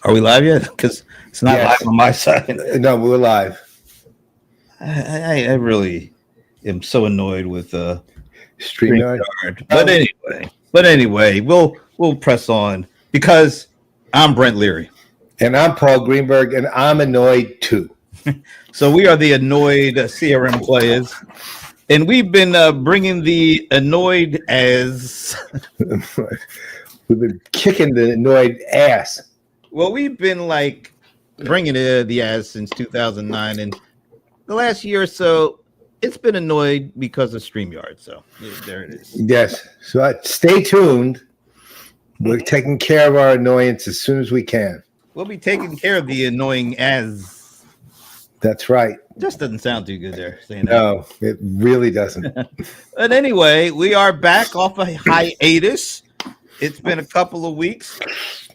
Are we live yet? Because it's not Yes. live on my side. No, we're live. I really am so annoyed with StreamYard. But anyway, we'll press on because I'm Brent Leary. And I'm Paul Greenberg, and I'm annoyed too. So we are the annoyed CRM Playaz, and we've been bringing the annoyed as. We've been kicking the annoyed ass. Well, we've been like bringing the ass since 2009, and the last year or so, it's been annoyed because of StreamYard. So there it is. Yes. So stay tuned. We're taking care of our annoyance as soon as we can. We'll be taking care of the annoying as. That's right. Just doesn't sound too good there. Saying that. No, it really doesn't. But anyway, we are back off a hiatus. It's been a couple of weeks,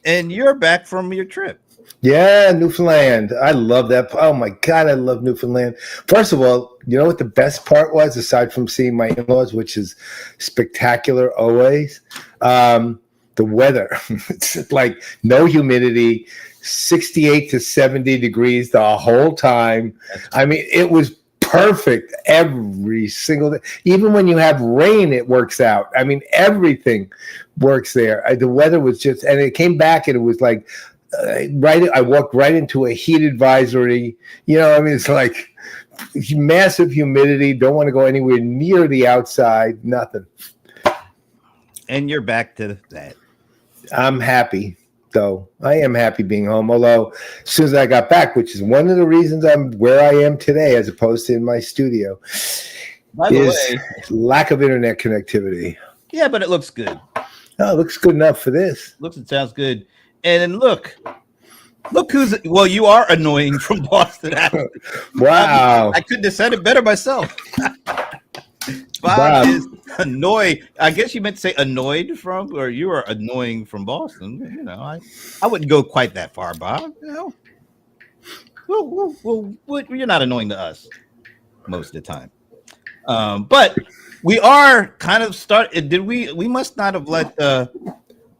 and you're back from your trip. Yeah, Newfoundland. I love that. Oh my God, I love Newfoundland. First of all, you know what the best part was, aside from seeing my in-laws, which is spectacular always? The weather. It's like no humidity, 68 to 70 degrees the whole time. I mean, it was perfect every single day. Even when you have rain, it works out. I mean, everything works there. The weather was just, and it came back and it was like, I walked right into a heat advisory. You know, I mean, it's like massive humidity. Don't want to go anywhere near the outside. Nothing. And you're back to that. I'm happy, though. I am happy being home. Although, as soon as I got back, which is one of the reasons I'm where I am today, as opposed to in my studio, By the way, lack of internet connectivity. Yeah, but it looks good. Oh, it looks good enough for this. Looks and sounds good. And then look who's, well, you are annoying from Boston. Wow. I couldn't have said it better myself. Bob is annoyed. I guess you meant to say annoyed from, or you are annoying from Boston. You know, I wouldn't go quite that far, Bob. You know, well, you're not annoying to us most of the time. But we are kind of we must not have let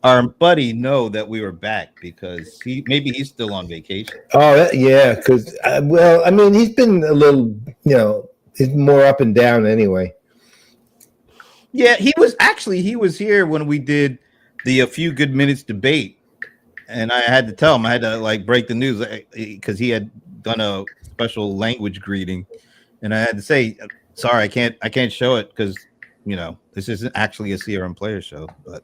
our buddy know that we were back because maybe he's still on vacation. Oh, yeah, because, well, I mean, he's been a little, you know, he's more up and down anyway. Yeah, he was here when we did the A Few Good Minutes debate, and I had to tell him, I had to like break the news because he had done a special language greeting, and I had to say, sorry, I can't show it because, you know, this isn't actually a CRM Playaz show, but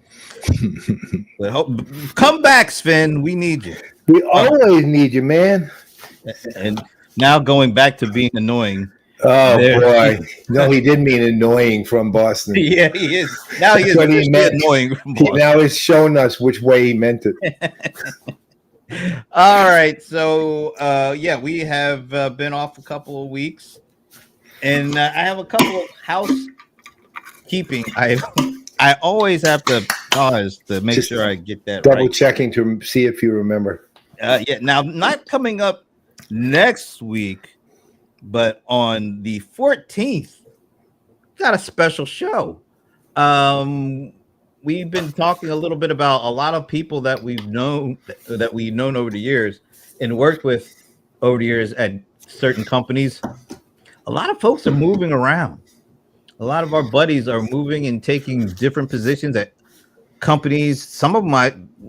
come back, Sven. We need you. We always need you, man. And now going back to being annoying. Oh, boy. No, he did mean annoying from Boston. Yeah, he is. Now he is annoying from Boston. Now he's shown us which way he meant it. All right. So, yeah, we have been off a couple of weeks. And I have a couple of housekeeping. I always have to pause to make sure I get that double right. Checking to see if you remember. Yeah. Now, not coming up next week, but on the 14th, got a special show. We've been talking a little bit about a lot of people that we've known over the years and worked with over the years at certain companies. A lot of folks are moving around. A lot of our buddies are moving and taking different positions at companies. Some of them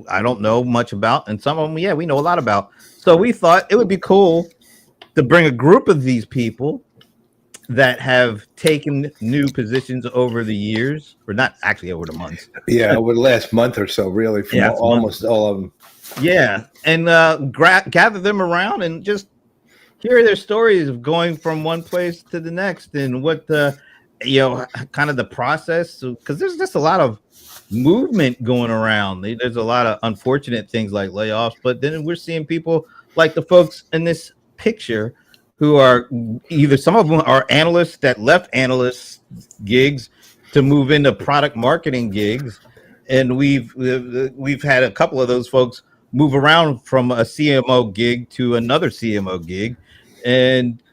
I don't know much about, and some of them, yeah, we know a lot about. So we thought it would be cool to bring a group of these people that have taken new positions over the years, or not actually over the months. Yeah, over the last month or so, really, from almost all of them. Yeah, and gather them around and just hear their stories of going from one place to the next and what kind of the process. Because there's just a lot of movement going around. There's a lot of unfortunate things like layoffs, but then we're seeing people like the folks in this picture who are either, some of them are analysts that left analyst gigs to move into product marketing gigs, and we've had a couple of those folks move around from a CMO gig to another CMO gig. And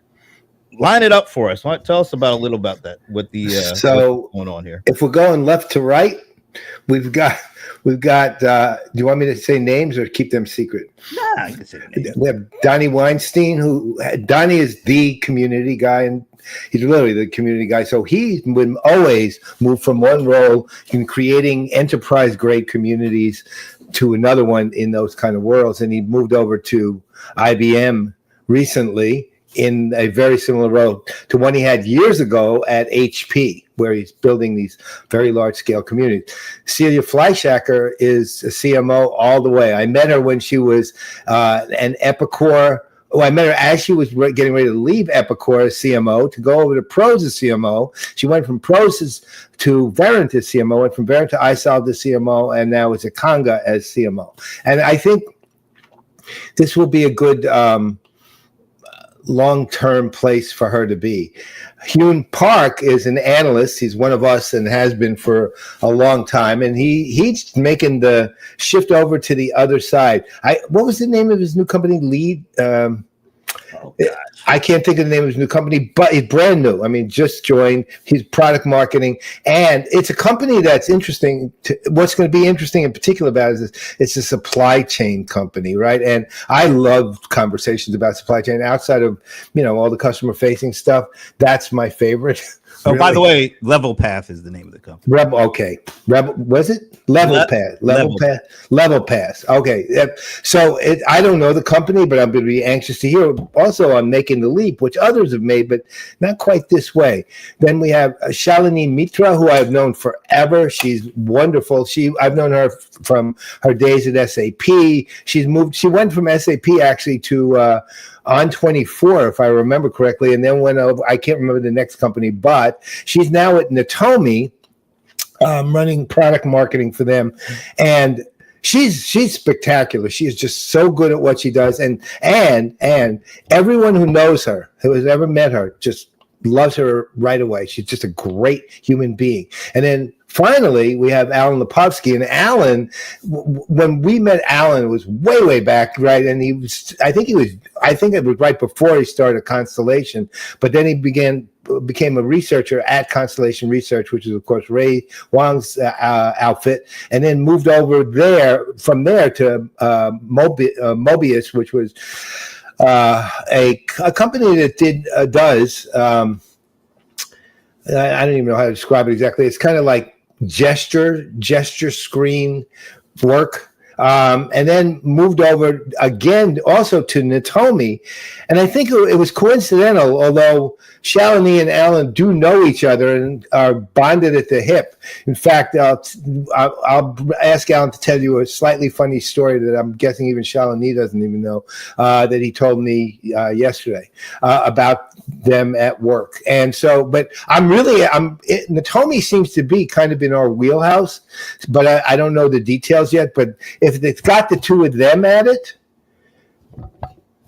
line it up for us. Tell us about a little about that. What the what's going on here? If we're going left to right, We've got. Do you want me to say names or keep them secret? Nah, I can say the name. We have Donnie Weinstein, Donnie is the community guy, and he's literally the community guy. So he would always move from one role in creating enterprise-grade communities to another one in those kind of worlds. And he moved over to IBM recently in a very similar role to one he had years ago at HP, where he's building these very large-scale communities. Celia Fleischacker is a CMO all the way. I met her when she was an Epicor. Oh, I met her as she was getting ready to leave Epicor as CMO to go over to Pros as CMO. She went from Pros to Verint as CMO, and from Verint to iSolve as CMO, and now it's at Conga as CMO. And I think this will be a good long-term place for her to be. Hune Park is an analyst. He's one of us and has been for a long time. And he's making the shift over to the other side. What was the name of his new company? Lead? I can't think of the name of his new company, but it's brand new. I mean, just joined. He's product marketing, and it's a company that's interesting. What's going to be interesting in particular about it is it's a supply chain company, right? And I love conversations about supply chain outside of all the customer facing stuff. That's my favorite. Oh, really? By the way, Level Path is the name of the company. Rebel was it? Level Path. Okay. So I don't know the company, but I'm going to be anxious to hear. Also, I'm making the leap, which others have made, but not quite this way. Then we have Shalini Mitra, who I've known forever. She's wonderful. I've known her from her days at SAP. She went from SAP actually to On24, if I remember correctly, and then went over. I can't remember the next company, but she's now at Natomi, running product marketing for them, and she's spectacular. She is just so good at what she does, and everyone who knows her, who has ever met her, just loves her right away. She's just a great human being. And then finally, we have Alan Lepovsky. And Alan, when we met Alan, it was way back, right? And I think it was right before he started Constellation. But then he became a researcher at Constellation Research, which is, of course, Ray Wang's outfit, and then moved over from there to Mobius, which was a company that does. I don't even know how to describe it exactly. It's kind of like gesture screen work. And then moved over again also to Natomi. And I think it was coincidental, although Shalini and Alan do know each other and are bonded at the hip. In fact, I'll ask Alan to tell you a slightly funny story that I'm guessing even Shalini doesn't even know, that he told me yesterday about them at work. And so, but Natomi seems to be kind of in our wheelhouse, but I don't know the details yet. But if it's got the two of them at it,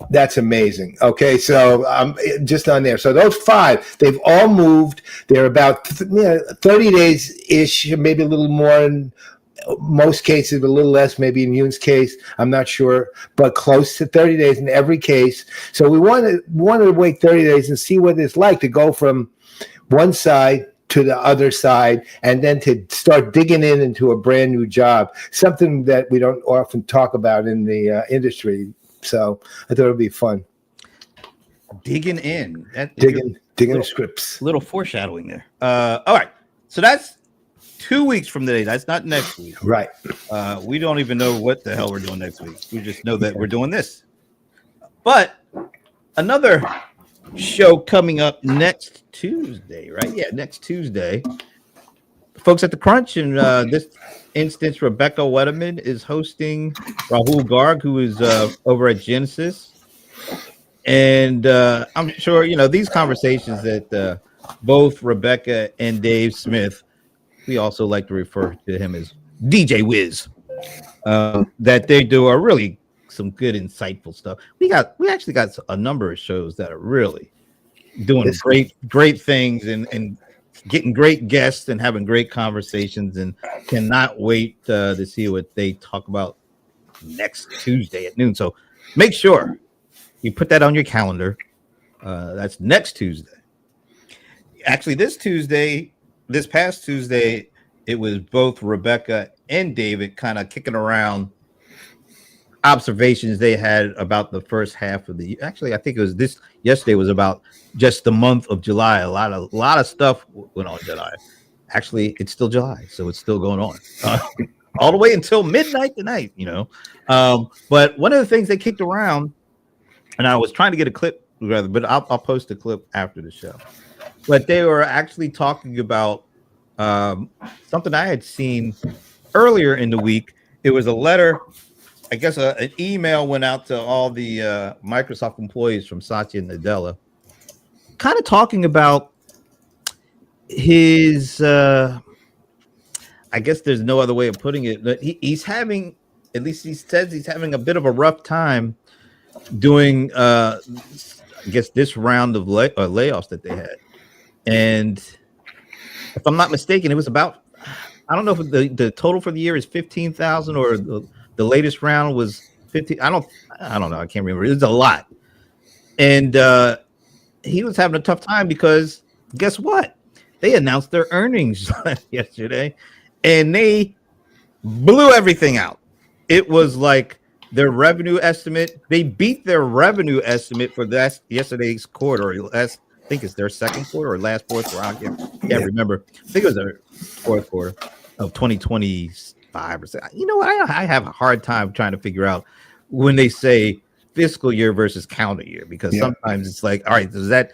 that's amazing. Okay, so I'm just on there. So those five, they've all moved. They're about 30 days-ish, maybe a little more in most cases, a little less, maybe in Yoon's case. I'm not sure, but close to 30 days in every case. So we wanted to wait 30 days and see what it's like to go from one side to the other side, and then to start digging into a brand new job, something that we don't often talk about in the industry. So I thought it would be fun. Digging in. Digging the scripts. Little foreshadowing there. All right. So that's 2 weeks from today. That's not next week. Right. We don't even know what the hell we're doing next week. We just know that we're doing this. But another show coming up next Tuesday, right? Yeah, next Tuesday. Folks at the Crunch, and this instance, Rebecca Wetterman is hosting Rahul Garg, who is over at Genesis. And I'm sure, these conversations that both Rebecca and Dave Smith, we also like to refer to him as DJ Wiz, that they do are really some good, insightful stuff. We actually got a number of shows that are really doing great things and getting great guests and having great conversations, and cannot wait to see what they talk about next Tuesday at noon. So make sure you put that on your calendar. That's next Tuesday. Actually, this past Tuesday it was both Rebecca and David kind of kicking around observations they had about the first half of the year. Actually, I think it was this yesterday was about just the month of July. A lot of stuff went on in July. Actually, it's still July, so it's still going on all the way until midnight tonight. But one of the things they kicked around, and I was trying to get a clip, but I'll post a clip after the show. But they were actually talking about something I had seen earlier in the week. It was a letter. I guess an email went out to all the Microsoft employees from Satya Nadella, kind of talking about his, I guess there's no other way of putting it, but he's having, at least he says he's having a bit of a rough time doing, I guess, this round of layoffs that they had. And if I'm not mistaken, it was about, I don't know if the total for the year is 15,000 or the latest round was 50. I don't know. I can't remember. It was a lot. And he was having a tough time because guess what? They announced their earnings yesterday and they blew everything out. It was like their revenue estimate. They beat their revenue estimate for yesterday's quarter. I think it's their second quarter or last fourth quarter. I can't remember. I think it was their fourth quarter of 2025 or so. You know what? I have a hard time trying to figure out when they say fiscal year versus calendar year, because sometimes it's like, all right, is that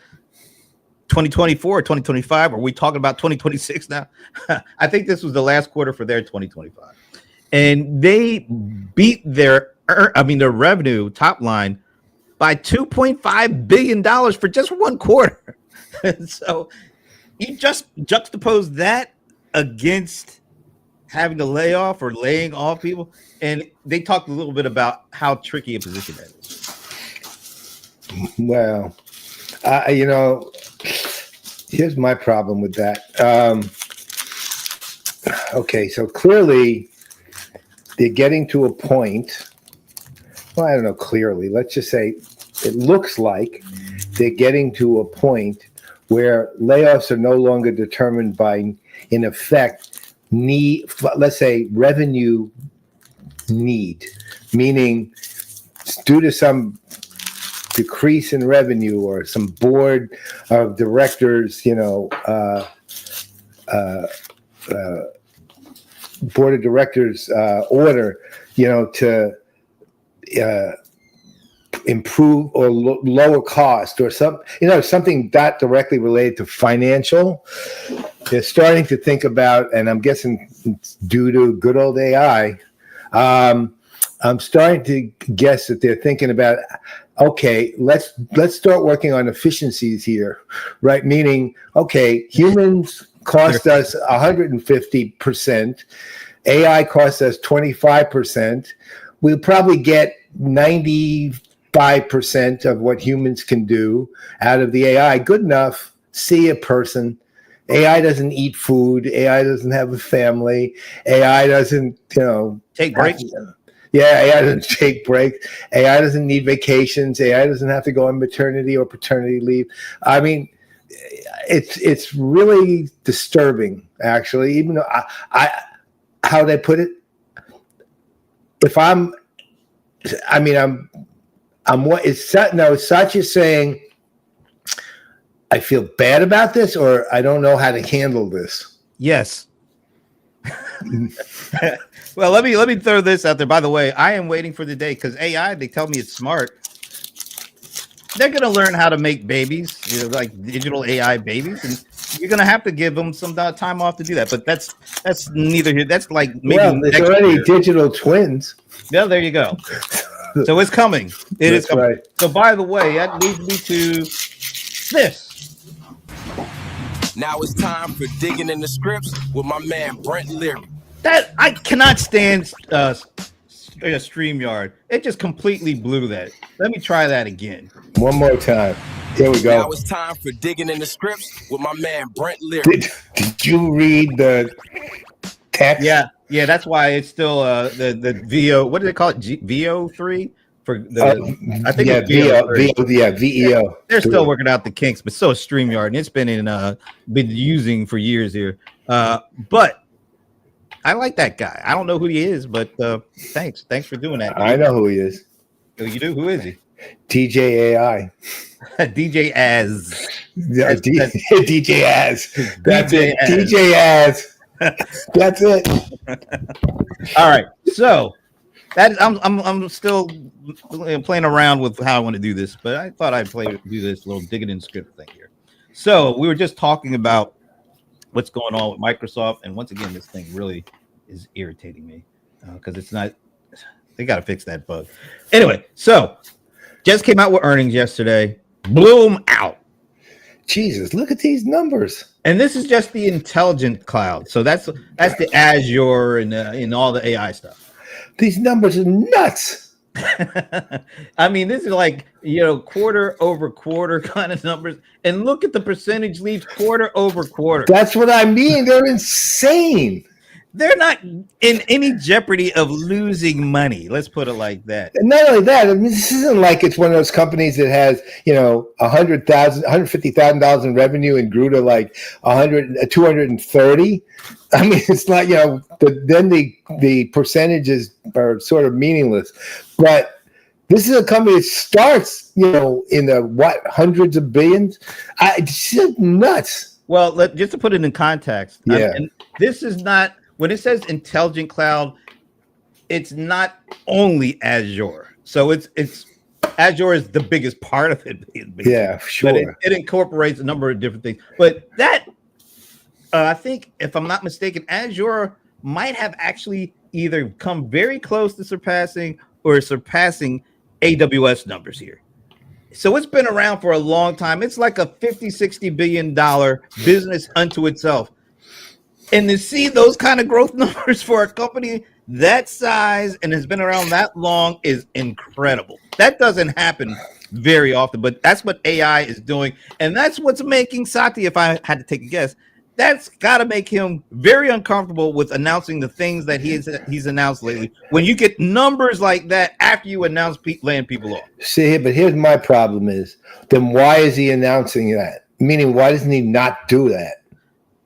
2024 or 2025? Are we talking about 2026 now? I think this was the last quarter for their 2025. And they beat their revenue top line by $2.5 billion for just one quarter. So you just juxtapose that against having to lay off or laying off people. And they talked a little bit about how tricky a position that is. Well, here's my problem with that. Okay, so clearly they're getting to a point. Well, I don't know clearly. Let's just say it looks like they're getting to a point where layoffs are no longer determined by, in effect, let's say revenue need, meaning due to some decrease in revenue or some board of directors, board of directors order, to improve or lower cost or something not directly related to financial. They're starting to think about, and I'm guessing it's due to good old AI. I'm starting to guess that they're thinking about, okay, let's start working on efficiencies here, right? Meaning, okay, humans cost us 150%, AI costs us 25%. We'll probably get 95% of what humans can do out of the AI. Good enough. See a person. AI doesn't eat food. AI doesn't have a family. AI doesn't, take breaks. AI doesn't take breaks. AI doesn't need vacations. AI doesn't have to go on maternity or paternity leave. I mean, it's really disturbing, actually. Even though I how they put it. Is Satya saying, I feel bad about this, or I don't know how to handle this? Yes. Well, let me throw this out there. By the way, I am waiting for the day, because AI, they tell me it's smart. They're going to learn how to make babies, like digital AI babies, and you're going to have to give them some time off to do that. But that's neither here. That's like maybe there's already year. Digital twins. Yeah, there you go. So it's coming. It is coming. Right. So by the way, that leads me to this. Now it's time for digging in the scripts with my man Brent Leary. That I cannot stand StreamYard. It just completely blew that. Let me try that again. One more time. Here we go. Now it's time for digging in the scripts with my man Brent Leary. Did you read the text? Yeah, that's why it's still the VO. What do they call it? VO3 for the. I think it's VEO. They're still working out the kinks, but so is StreamYard, and it's been using for years here. But I like that guy. I don't know who he is, but thanks for doing that. I know who he is. Oh, you do? Who is he? TJAI. DJ Az. Yeah, That's DJ Az. That's DJ it. DJ Az. That's it. All right. So I'm still playing around with how I want to do this, but I thought I'd do this little digging in script thing here. So we were just talking about what's going on with Microsoft, and once again, this thing really is irritating me because it's not. They got to fix that bug. Anyway, so just came out with earnings yesterday. Blew them out. Jesus, look at these numbers. And this is just the intelligent cloud. So that's the Azure and all the AI stuff. These numbers are nuts. I mean, this is like, quarter over quarter kind of numbers. And look at the percentage leaves quarter over quarter. That's what I mean. They're insane. They're not in any jeopardy of losing money. Let's put it like that. And not only that, I mean, this isn't like it's one of those companies that has, $150,000 in revenue and grew to like 230. I mean, it's not, then the percentages are sort of meaningless. But this is a company that starts, in the hundreds of billions. It's just nuts. Well, just to put it in context, yeah. And this is not. When it says intelligent cloud, it's not only Azure. So it's Azure is the biggest part of it. Yeah, sure. But it incorporates a number of different things. But that, I think, if I'm not mistaken, Azure might have actually either come very close to surpassing or surpassing AWS numbers here. So it's been around for a long time. It's like a $50-60 billion business unto itself. And to see those kind of growth numbers for a company that size and has been around that long is incredible. That doesn't happen very often, but that's what AI is doing. And that's what's making Satya, if I had to take a guess, that's got to make him very uncomfortable with announcing the things that he's announced lately. When you get numbers like that after you announce laying people off. See, but here's my problem is, then why is he announcing that? Meaning, why doesn't he not do that?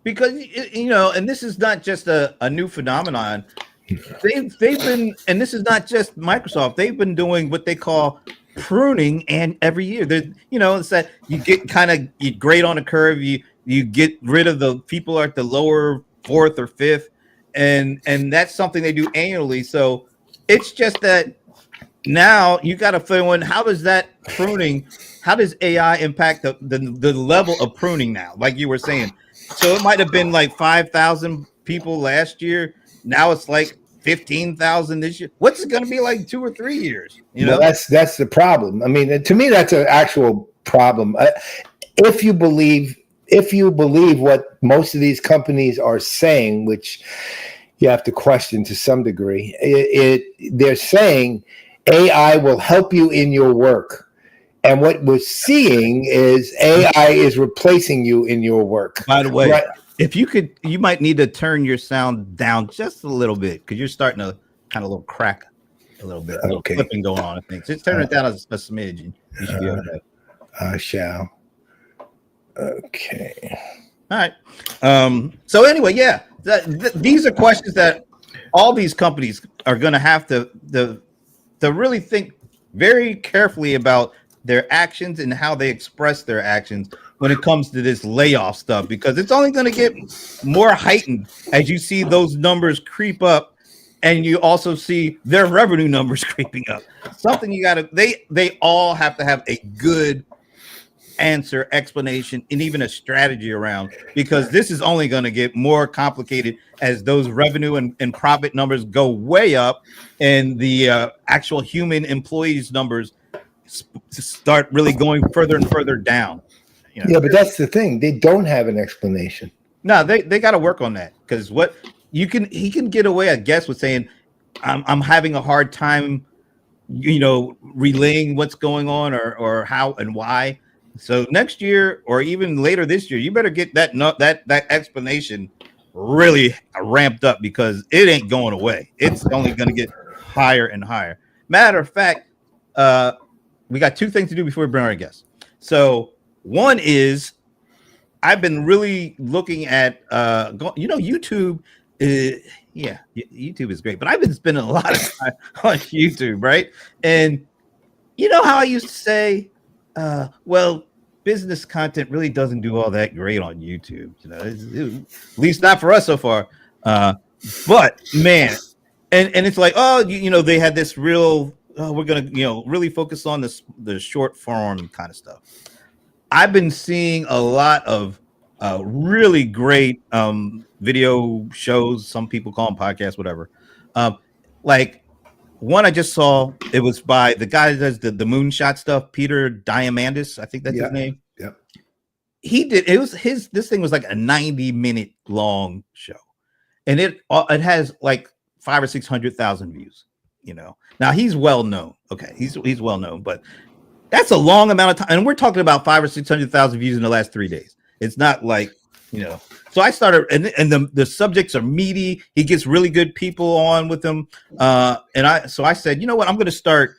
Because, and this is not just a new phenomenon. They've been, and this is not just Microsoft, they've been doing what they call pruning, and every year it's that you grade on a curve, you get rid of the people at the lower fourth or fifth, and that's something they do annually. So it's just that now you got to throw in, how does that pruning, how does AI impact the level of pruning now, like you were saying? So it might have been like 5,000 people last year. Now it's like 15,000 this year. What's it going to be like 2 or 3 years? Well, that's the problem. I mean, to me, that's an actual problem. If you believe what most of these companies are saying, which you have to question to some degree, they're saying AI will help you in your work. And what we're seeing is AI is replacing you in your work. By the way, right? If you could, you might need to turn your sound down just a little bit because you're starting to kind of little crack a little bit. A little clipping going on, I think. Just turn it down a smidge and you should be okay. I shall. Okay. All right. So anyway, yeah, these are questions that all these companies are going to have to really think very carefully about their actions and how they express their actions when it comes to this layoff stuff, because it's only going to get more heightened as you see those numbers creep up and you also see their revenue numbers creeping up. Something you got to, they all have to have a good answer, explanation, and even a strategy around, because this is only going to get more complicated as those revenue and profit numbers go way up and the actual human employees numbers start really going further and further down. Yeah, but that's the thing. They don't have an explanation. No, they got to work on that, because he can get away, I guess, with saying, I'm having a hard time, relaying what's going on or how and why. So next year or even later this year, you better get that explanation really ramped up, because it ain't going away. It's only going to get higher and higher. Matter of fact, we got 2 things to do before we bring our guests. So one is, I've been really looking at, YouTube. yeah, YouTube is great, but I've been spending a lot of time on YouTube, right? And you know how I used to say, well, business content really doesn't do all that great on YouTube. You know, at least not for us so far. But man, and it's like, oh, they had this real. Oh, we're gonna, really focus on the short form kind of stuff. I've been seeing a lot of really great video shows. Some people call them podcasts, whatever. Like one I just saw, it was by the guy that does the moonshot stuff, Peter Diamandis. I think that's his name. Yeah. He did. It was this thing was like a 90-minute long show, and it has like 500,000 or 600,000 views. Now he's well known. Okay, he's well known, but that's a long amount of time, and we're talking about 500,000 or 600,000 views in the last 3 days. It's not like So I started, and the subjects are meaty. He gets really good people on with him, and I said, you know what, I'm going to start,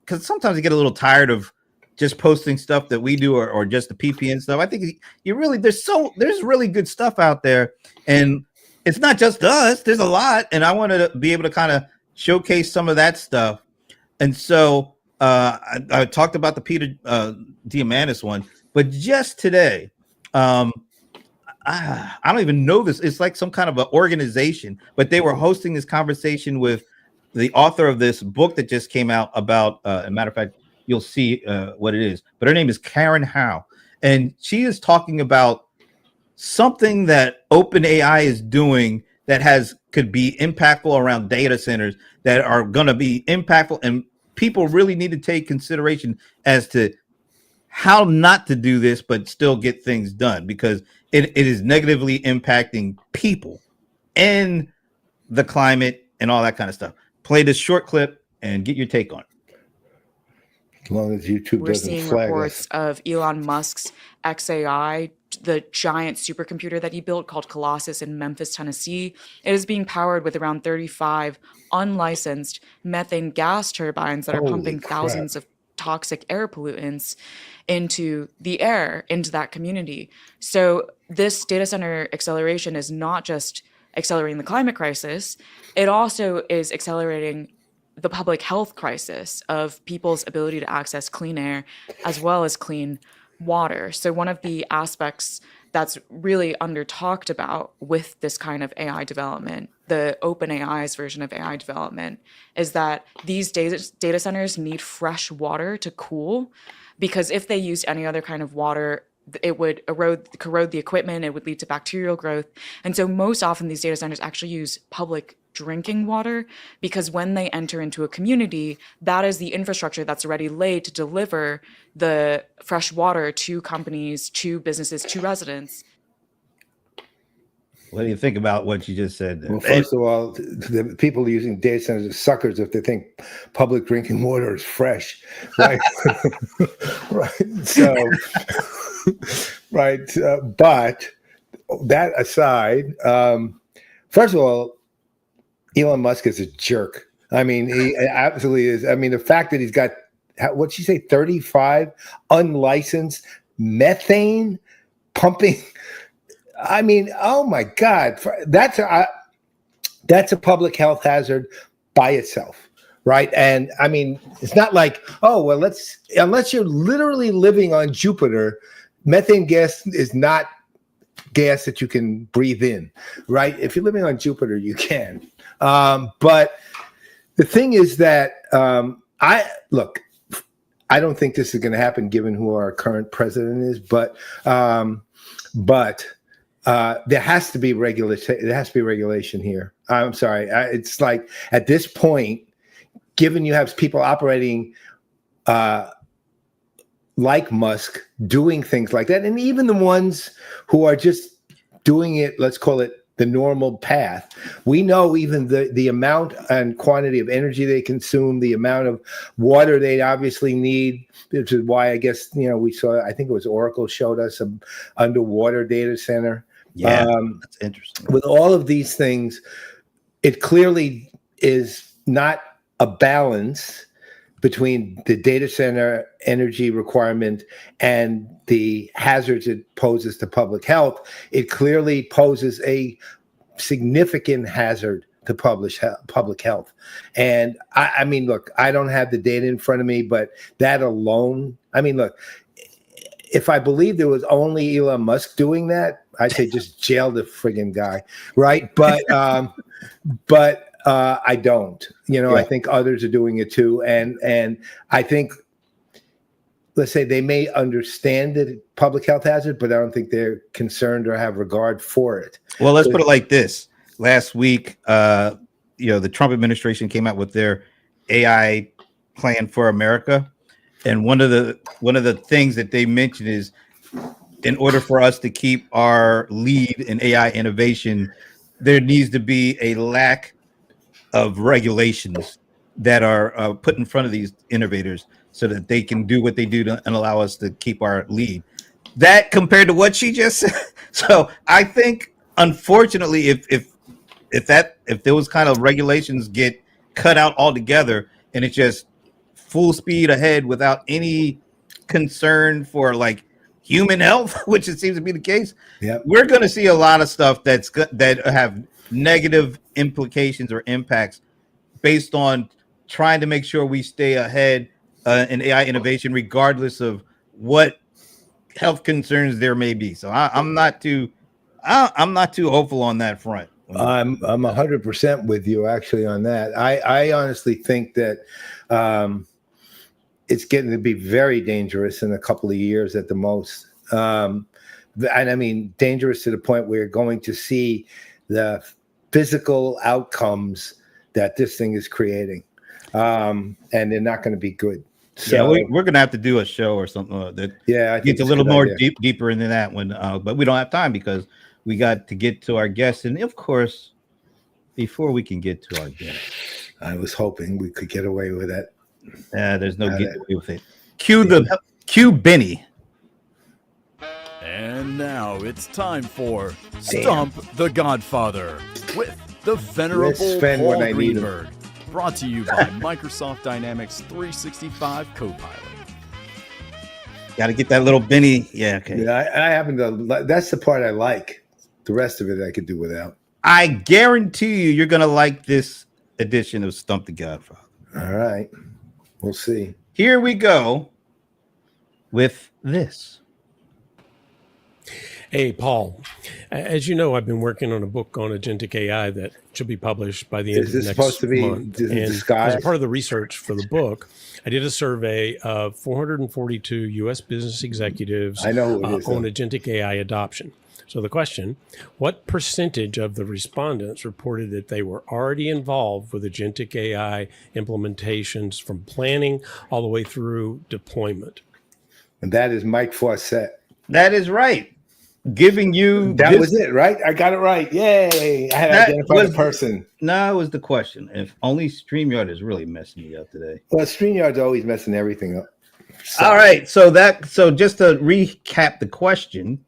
because sometimes I get a little tired of just posting stuff that we do or just the PPN stuff. I think there's really good stuff out there, and it's not just us. There's a lot, and I wanted to be able to kind of showcase some of that stuff. And so I talked about the Peter Diamandis one, but just today, I don't even know this. It's like some kind of an organization, but they were hosting this conversation with the author of this book that just came out about, a matter of fact, you'll see what it is, but her name is Karen Howe. And she is talking about something that OpenAI is doing that could be impactful around data centers that are going to be impactful. And people really need to take consideration as to how not to do this, but still get things done, because it is negatively impacting people and the climate and all that kind of stuff. Play this short clip and get your take on it. As long as YouTube We're doesn't seeing flag reports us. of Elon Musk's XAI, the giant supercomputer that he built called Colossus in Memphis, Tennessee. It is being powered with around 35 unlicensed methane gas turbines that are Holy pumping crap. thousands of toxic air pollutants into the air, into that community. So this data center acceleration is not just accelerating the climate crisis, it also is accelerating the public health crisis of people's ability to access clean air as well as clean water. So one of the aspects that's really under talked about with this kind of AI development, the OpenAI's version of AI development, is that these data centers need fresh water to cool, because if they used any other kind of water, it would corrode the equipment, it would lead to bacterial growth. And so most often these data centers actually use public drinking water, because when they enter into a community, that is the infrastructure that's already laid to deliver the fresh water to companies, to businesses, to residents. What do you think about what you just said there? Well, first of all, the people using data centers are suckers if they think public drinking water is fresh, right? Right. So, right. But that aside, first of all, Elon Musk is a jerk. I mean, he absolutely is. I mean, the fact that he's got, what'd she say, 35 unlicensed methane pumping. I mean, oh my God, that's a public health hazard by itself, right? And I mean, it's not like, oh, well, unless you're literally living on Jupiter, methane gas is not gas that you can breathe in, right? If you're living on Jupiter, you can. But the thing is that I don't think this is going to happen given who our current president is, but there has to be regulation. There has to be regulation here. I'm sorry. It's like at this point, given you have people operating like Musk, doing things like that, and even the ones who are just doing it, let's call it the normal path. We know even the amount and quantity of energy they consume, the amount of water they obviously need, which is why I guess, we saw, I think it was Oracle showed us an underwater data center. Yeah, that's interesting. With all of these things, it clearly is not a balance between the data center energy requirement and the hazards it poses to public health. It clearly poses a significant hazard to public health. And I mean, look, I don't have the data in front of me, but that alone, I mean, look, if I believe there was only Elon Musk doing that, I'd say just jail the friggin' guy, right? But I don't. I think others are doing it too, and I think, let's say, they may understand the public health hazard, but I don't think they're concerned or have regard for it. Well, let's put it like this: last week, the Trump administration came out with their AI plan for America. And one of the things that they mentioned is, in order for us to keep our lead in AI innovation, there needs to be a lack of regulations that are put in front of these innovators so that they can do what they do and allow us to keep our lead. That compared to what she just said. So I think, unfortunately, if those kind of regulations get cut out altogether and it's just full speed ahead without any concern for like human health, which it seems to be the case, we're going to see a lot of stuff that have negative implications or impacts based on trying to make sure we stay ahead in AI innovation, regardless of what health concerns there may be. So I'm not too hopeful on that front. I'm 100% with you actually on that. I honestly think that it's getting to be very dangerous in a couple of years at the most. And I mean, dangerous to the point where you're going to see the physical outcomes that this thing is creating. And they're not going to be good. So we're going to have to do a show or something that gets a little more deeper into that one. But we don't have time because we got to get to our guests. And of course, before we can get to our guests, I was hoping we could get away with it. There's no getting away with it. Cue Benny. And now it's time for Stump the Godfather with the venerable Paul Greenberg. Brought to you by Microsoft Dynamics 365 Copilot. Got to get that little Benny. Yeah, okay. Yeah, I happen to. That's the part I like. The rest of it I could do without. I guarantee you're going to like this edition of Stump the Godfather. All right. We'll see. Here we go with this. Hey, Paul, as you know, I've been working on a book on agentic AI that should be published by the end of next month. And as part of the research for the book, I did a survey of 442 U.S. business executives on agentic AI adoption. So the question, what percentage of the respondents reported that they were already involved with agentic AI implementations from planning all the way through deployment? And that is Mike Fawcett. That is right. Giving you that was it, right? I got it right. Yay! I had identified the person. No, it was the question. If only StreamYard is really messing me up today. Well, StreamYard's always messing everything up. So. All right. So just to recap the question,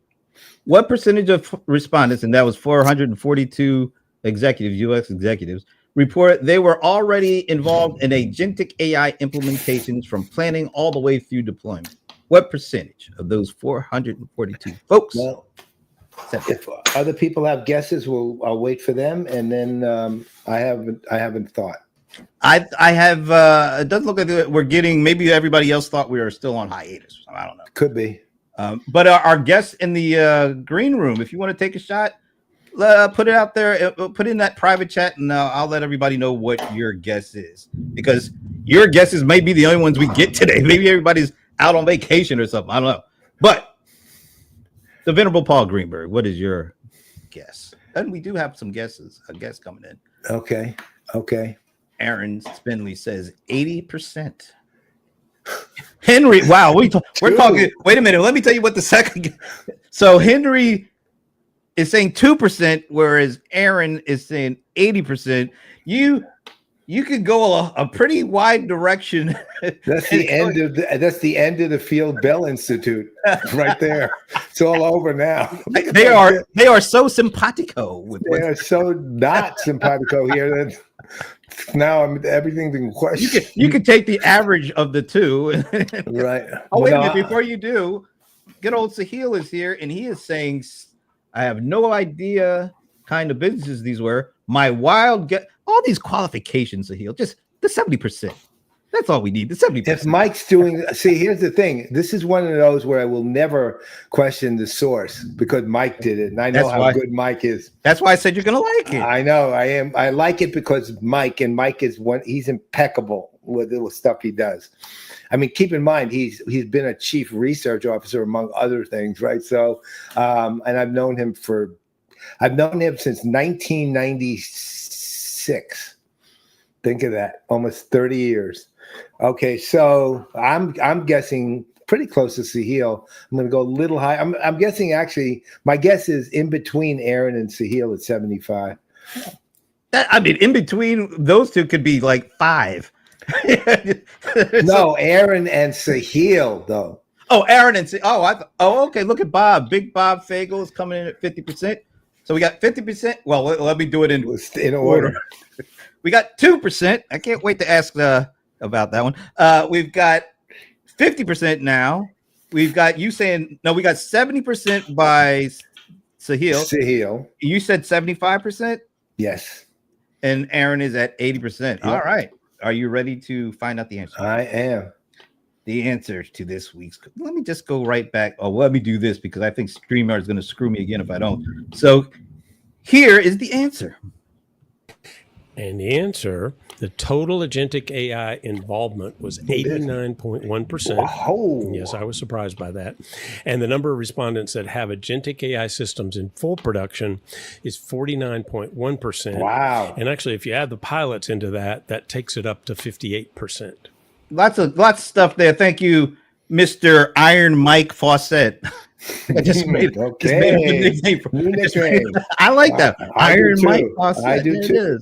what percentage of respondents, and that was 442 executives, U.S. executives, report they were already involved in agentic AI implementations from planning all the way through deployment? What percentage of those 442 folks? Well, if other people have guesses, I'll wait for them, and then I haven't thought. I have. It doesn't look like we're getting. Maybe everybody else thought we were still on hiatus. I don't know. Could be. But our guests in the green room, if you want to take a shot, put it out there. Put in that private chat, and I'll let everybody know what your guess is, because your guesses may be the only ones we get today. Maybe everybody's out on vacation or something. I don't know. But the venerable Paul Greenberg, what is your guess? And we do have some guesses. A guess coming in. Okay. Aarron Spinely says 80%. Henry, wow, we're talking. Wait a minute. Let me tell you what the second. So Henry is saying 2%, whereas Aarron is saying 80%. You could go a pretty wide direction. That's the end of the Field Bell Institute right there. It's all over now. They are so simpatico. They are so not simpatico here that now everything's in question. You could take the average of the two. Right. Oh, wait a minute. Before you do, good old Sahil is here, and he is saying, I have no idea kind of businesses these were. My wild get all these qualifications, Sahil, just the 70%. That's all we need. The 70%. If Mike's doing, see, here's the thing. This is one of those where I will never question the source because Mike did it, and I know how good Mike is. That's why I said you're gonna like it. I know I am. I like it because Mike is he's impeccable with the stuff he does. I mean, keep in mind he's been a chief research officer among other things, right? So, and I've known him since 1996. Think of that, almost 30 years. Okay, so I'm guessing pretty close to Sahil. I'm going to go a little high. I'm guessing actually. My guess is in between Aarron and Sahil at 75. I mean, in between those two could be like 5. No, Aarron and Sahil though. Oh, Aarron and okay. Look at Bob. Big Bob Fagel is coming in at 50%. So we got 50%. Well, let me do it in order. We got 2%. I can't wait to ask about that one. We've got 50% now. We've got you saying no. We got 70% by Sahil. You said 75%. Yes. And Aarron is at 80%. Yep. All right. Are you ready to find out the answer? I am. The answer to this week's. Let me just go right back. Oh, let me do this because I think StreamYard is going to screw me again if I don't. So here is the answer. And the answer, the total agentic AI involvement was 89.1%. Wow. Yes, I was surprised by that. And the number of respondents that have agentic AI systems in full production is 49.1%. Wow. And actually, if you add the pilots into that, that takes it up to 58%. Lots of stuff there. Thank you, Mr. Iron Mike Fawcett. I just made a nickname. I like that. Iron Mike Fawcett. I do too.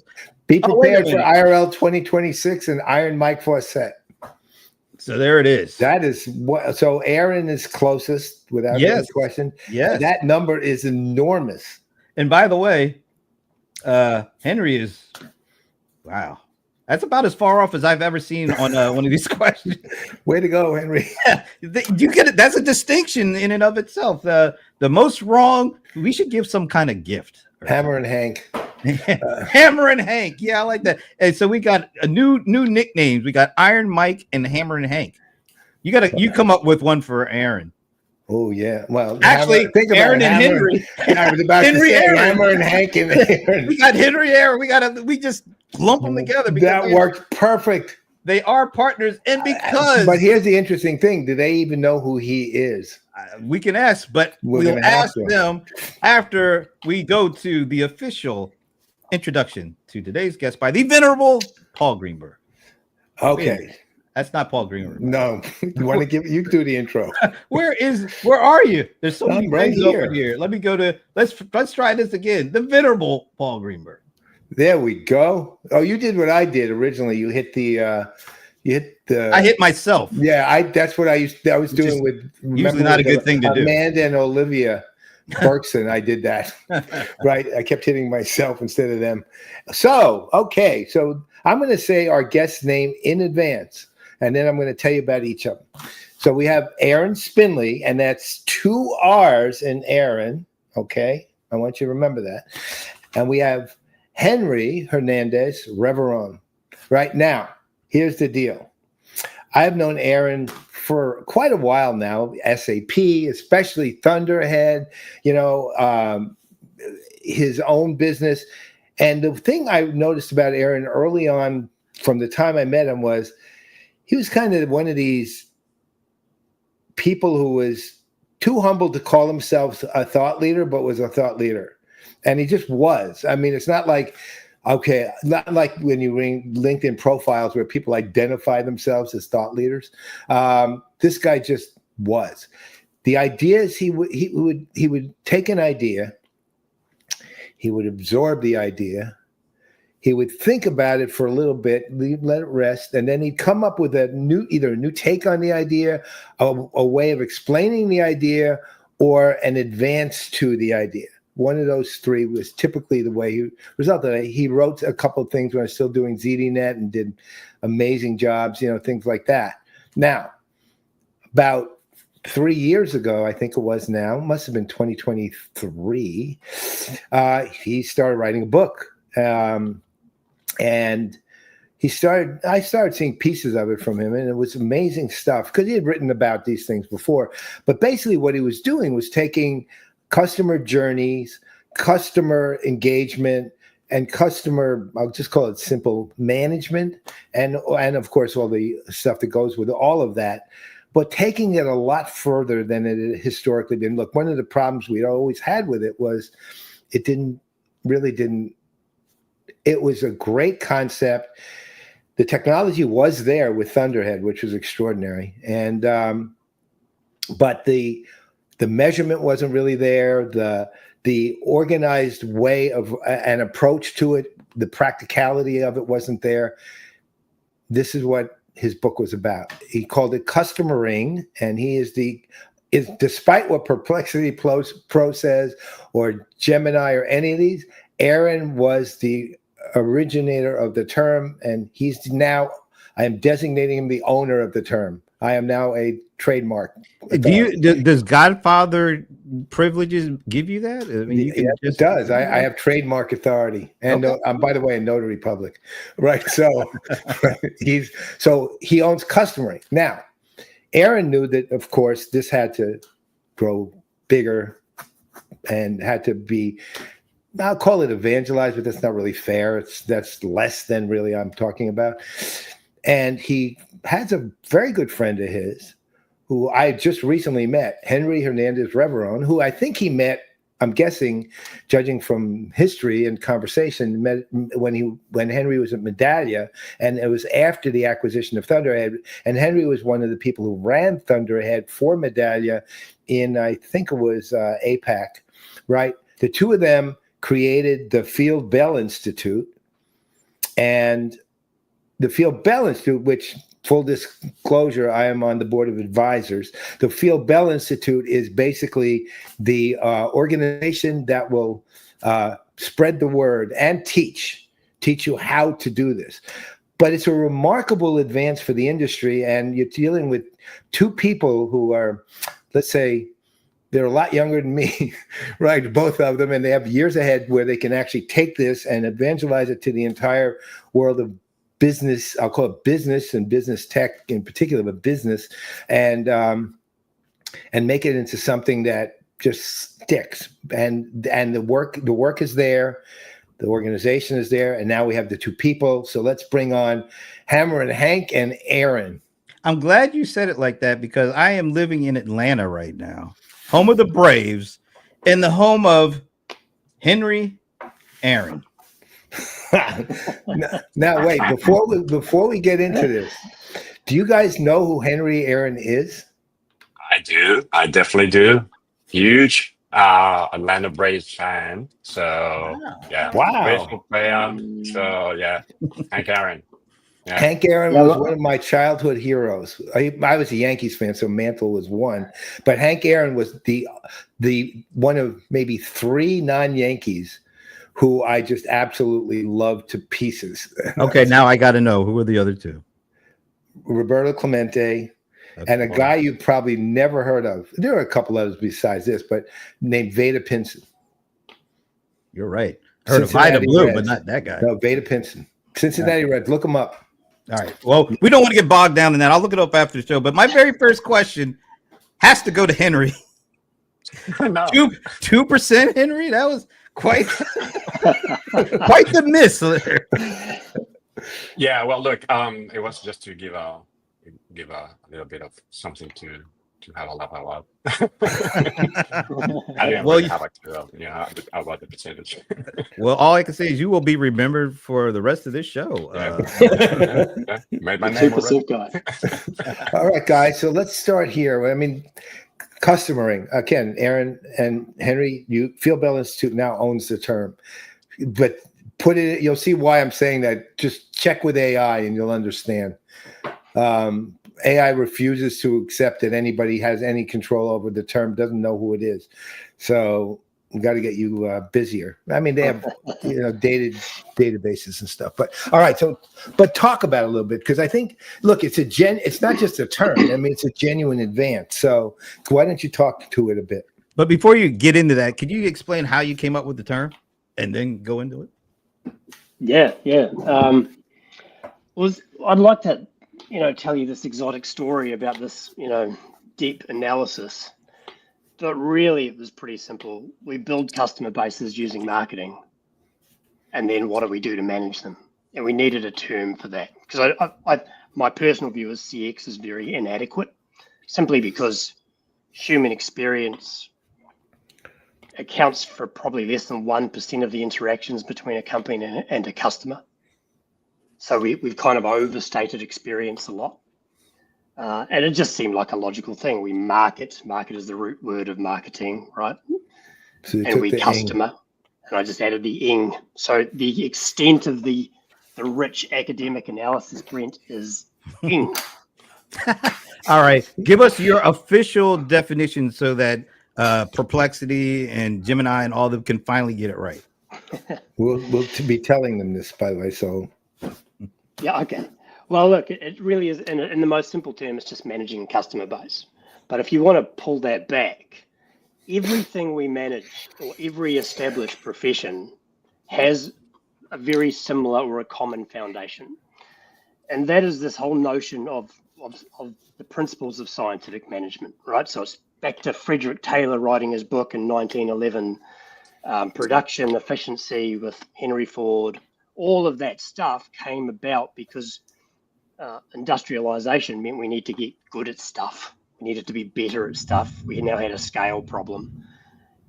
Be prepared for IRL 2026 and Iron Mike Fawcett. So there it is. That is what. So Aarron is closest without any question. Yes, that number is enormous. And by the way, Henry is wow. That's about as far off as I've ever seen on one of these questions. Way to go, Henry. You get it. That's a distinction in and of itself. The most wrong. We should give some kind of gift. Hammer and Hank. Hammer and Hank. Yeah, I like that. And so we got a new nicknames. We got Iron Mike and Hammer and Hank. You come up with one for Aarron. Oh yeah. Well, actually, think about Aarron and Henry. I was about to say Hammer and Hank and Aarron. We got Henry Aarron. We just lump them together. That worked perfect. They are partners, and because. But here's the interesting thing: do they even know who he is? We can ask, but we'll ask them after we go to the official introduction to today's guest by the venerable Paul Greenberg. Okay. That's not Paul Greenberg. No. You want to you do the intro. Where are you? There's so many right over here. Let me go to let's try this again. The venerable Paul Greenberg. There we go. Oh, you did what I did originally. You hit the I hit myself. Yeah, that's what I was doing with usually not a good thing to do. Amanda and Olivia Berkson, I did that. Right. I kept hitting myself instead of them. So, okay. So I'm going to say our guest's name in advance, and then I'm going to tell you about each of them. So we have Aarron Spinely, and that's 2 R's in Aarron. Okay. I want you to remember that. And we have Henry Hernandez Reveron. Right now, here's the deal. I've known Aarron for quite a while now, SAP, especially Thunderhead, his own business. And the thing I noticed about Aarron early on from the time I met him was he was kind of one of these people who was too humble to call himself a thought leader, but was a thought leader. And he just was. I mean, it's not like, not like when you read LinkedIn profiles where people identify themselves as thought leaders. This guy just was. The idea is he would take an idea, he would absorb the idea, he would think about it for a little bit, let it rest, and then he'd come up with either a new take on the idea, a way of explaining the idea, or an advance to the idea. One of those 3 was typically the way he resulted. He wrote a couple of things when I was still doing ZDNet and did amazing jobs, things like that. Now, about 3 years ago, I think it was now, must have been 2023, he started writing a book. And I started seeing pieces of it from him, and it was amazing stuff because he had written about these things before. But basically what he was doing was taking customer journeys, customer engagement, and customer, I'll just call it simple management, and of course all the stuff that goes with all of that, but taking it a lot further than it had historically been. Look, one of the problems we'd always had with it was it was a great concept. The technology was there with Thunderhead, which was extraordinary, and but the measurement wasn't really there. The organized way of an approach to it, the practicality of it wasn't there. This is what his book was about. He called it Customering, and he is despite what Perplexity Pro says or Gemini or any of these, Aarron was the originator of the term, and I am designating him the owner of the term. I am now a trademark. Does Godfather privileges give you that? I mean, you can it does. I have trademark authority, and okay. I'm, by the way, a notary public, right? So he owns Customering. Now, Aarron knew that, of course, this had to grow bigger and had to be, I'll call it evangelized, but that's not really fair. That's less than really I'm talking about. And he has a very good friend of his who I just recently met, Henry Hernandez Reveron, who I think he met, I'm guessing, judging from history and conversation, met when Henry was at Medallia, and it was after the acquisition of Thunderhead. And Henry was one of the people who ran Thunderhead for Medallia in, I think it was APAC, right? The two of them created the Field Bell Institute, and the Field Bell Institute, which, full disclosure, I am on the board of advisors. The Field Bell Institute is basically the organization that will spread the word and teach you how to do this. But it's a remarkable advance for the industry, and you're dealing with two people who are, let's say, they're a lot younger than me, right? Both of them, and they have years ahead where they can actually take this and evangelize it to the entire world of business. I'll call it business and business tech in particular, but business, and make it into something that just sticks. And the work is there, the organization is there, and now we have the two people. So let's bring on Hammer and Hank and Aarron. I'm glad you said it like that, because I am living in Atlanta right now, home of the Braves, and the home of Henry Aarron. Now wait, before we get into this, do you guys know who Henry Aarron is? I do. I definitely do. Huge Atlanta Braves fan. So Wow. baseball player. So Hank Aaron. Yeah. Hank Aaron was one of my childhood heroes. I was a Yankees fan, so Mantle was one, but Hank Aaron was the one of maybe three non-Yankees who I just absolutely loved to pieces. Okay, now I got to know, who are the other two? Roberto Clemente, and a guy you probably never heard of. There are a couple others besides this, but named Vada Pinson. You're right. Heard of Vida Blue, Reds, but not that guy. No, Vada Pinson. Cincinnati Reds. Look him up. All right. Well, we don't want to get bogged down in that. I'll look it up after the show. But my very first question has to go to Henry. No. 2% Henry? That was quite the miss there. Yeah, well, look, it was just to give a little bit of something to have a laugh about. I didn't really have about the percentage. Well, all I can say is you will be remembered for the rest of this show. Made my name already. All right, guys. So let's start here. I mean, customering. Again, Aarron and Henry, Field Bell Institute now owns the term. But you'll see why I'm saying that. Just check with AI and you'll understand. AI refuses to accept that anybody has any control over the term, doesn't know who it is. So We got to get you busier. I mean, they have dated databases and stuff. But all right, but talk about it a little bit, because I think, look, it's not just a term. I mean, it's a genuine advance. So why don't you talk to it a bit? But before you get into that, could you explain how you came up with the term and then go into it? Yeah. I'd like to, tell you this exotic story about this, deep analysis. But really, it was pretty simple. We build customer bases using marketing. And then what do we do to manage them? And we needed a term for that. Because my personal view is CX is very inadequate, simply because human experience accounts for probably less than 1% of the interactions between a company and a customer. So we've kind of overstated experience a lot. And it just seemed like a logical thing. We market is the root word of marketing, right? So and we customer, and I just added the ing. So the extent of the rich academic analysis, Brent, is ing. All right, give us your official definition so that Perplexity and Gemini and all of them can finally get it right. We'll be telling them this, by the way. So yeah, okay. Well, look, it really is, in the most simple term, it's just managing a customer base. But if you want to pull that back, everything we manage, or every established profession, has a very similar or a common foundation. And that is this whole notion of the principles of scientific management, right? So it's back to Frederick Taylor writing his book in 1911, Production Efficiency with Henry Ford. All of that stuff came about because industrialization meant we need to get good at stuff. We needed to be better at stuff. We now had a scale problem,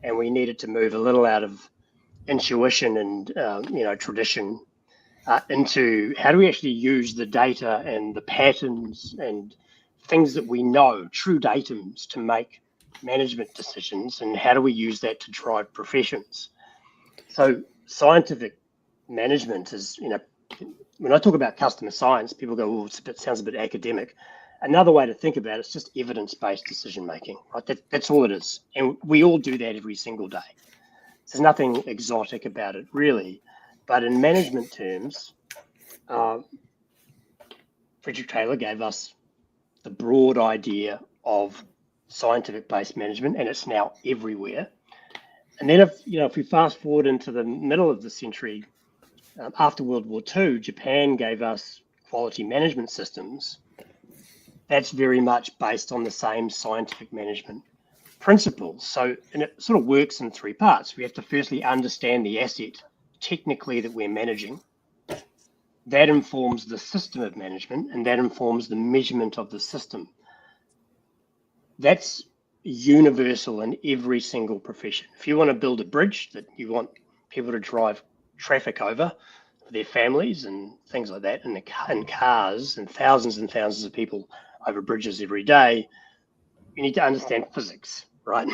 and we needed to move a little out of intuition and tradition into how do we actually use the data and the patterns and things that we know, true datums, to make management decisions, and how do we use that to drive professions. So scientific management is, when I talk about customer science, people go, it sounds a bit academic. Another way to think about it is just evidence-based decision making, right? That's all it is. And we all do that every single day. There's nothing exotic about it, really. But in management terms, Frederick Taylor gave us the broad idea of scientific-based management, and it's now everywhere. And then if we fast forward into the middle of the century, after World War II, Japan gave us quality management systems. That's very much based on the same scientific management principles. So, and it sort of works in three parts. We have to firstly understand the asset technically that we're managing. That informs the system of management, and that informs the measurement of the system. That's universal in every single profession. If you want to build a bridge that you want people to drive traffic over for their families and things like that, and cars, and thousands of people over bridges every day, you need to understand physics, right?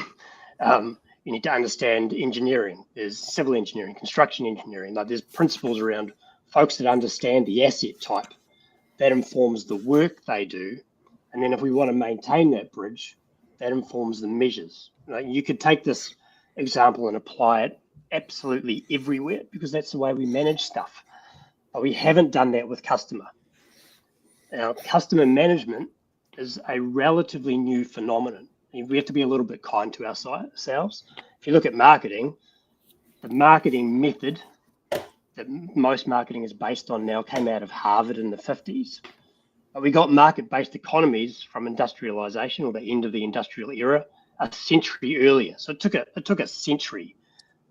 You need to understand engineering. There's civil engineering, construction engineering. Like, there's principles around folks that understand the asset type. That informs the work they do. And then if we want to maintain that bridge, that informs the measures. You could take this example and apply it absolutely everywhere, because that's the way we manage stuff. But we haven't done that with customer. Now, customer management is a relatively new phenomenon. We have to be a little bit kind to ourselves. If you look at marketing, the marketing method that most marketing is based on now came out of Harvard in the 50s. But we got market-based economies from industrialization, or the end of the industrial era, a century earlier. So it took a century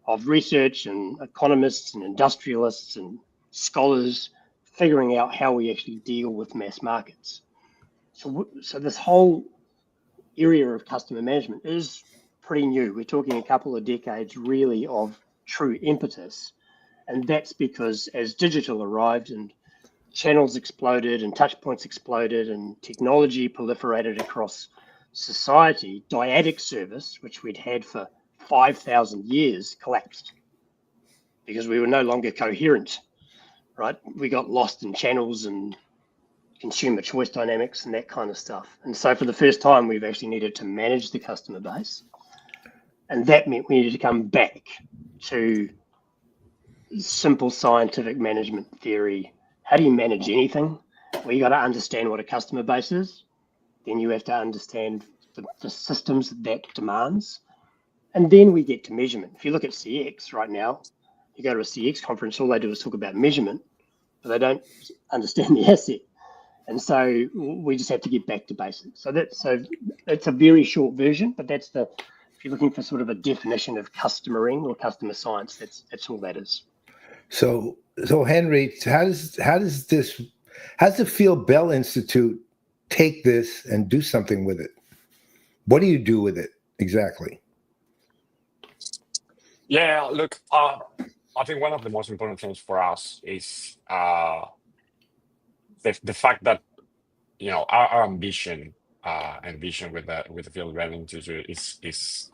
of research and economists and industrialists and scholars figuring out how we actually deal with mass markets. So this whole area of customer management is pretty new. We're talking a couple of decades really of true impetus. And that's because as digital arrived and channels exploded and touch points exploded and technology proliferated across society, dyadic service, which we'd had for 5,000 years, collapsed because we were no longer coherent, right? We got lost in channels and consumer choice dynamics and that kind of stuff. And so for the first time, we've actually needed to manage the customer base. And that meant we needed to come back to simple scientific management theory. How do you manage anything? Well, you got to understand what a customer base is. Then you have to understand the systems that demands. And then we get to measurement. If you look at CX right now, you go to a CX conference, all they do is talk about measurement, but they don't understand the asset. And so we just have to get back to basics. So it's a very short version, but that's if you're looking for sort of a definition of customering or customer science, that's all that is. So Henry, how does the Field Bell Institute take this and do something with it? What do you do with it exactly? Yeah, look, I think one of the most important things for us is the fact that our ambition and vision with the Field Bell Institute is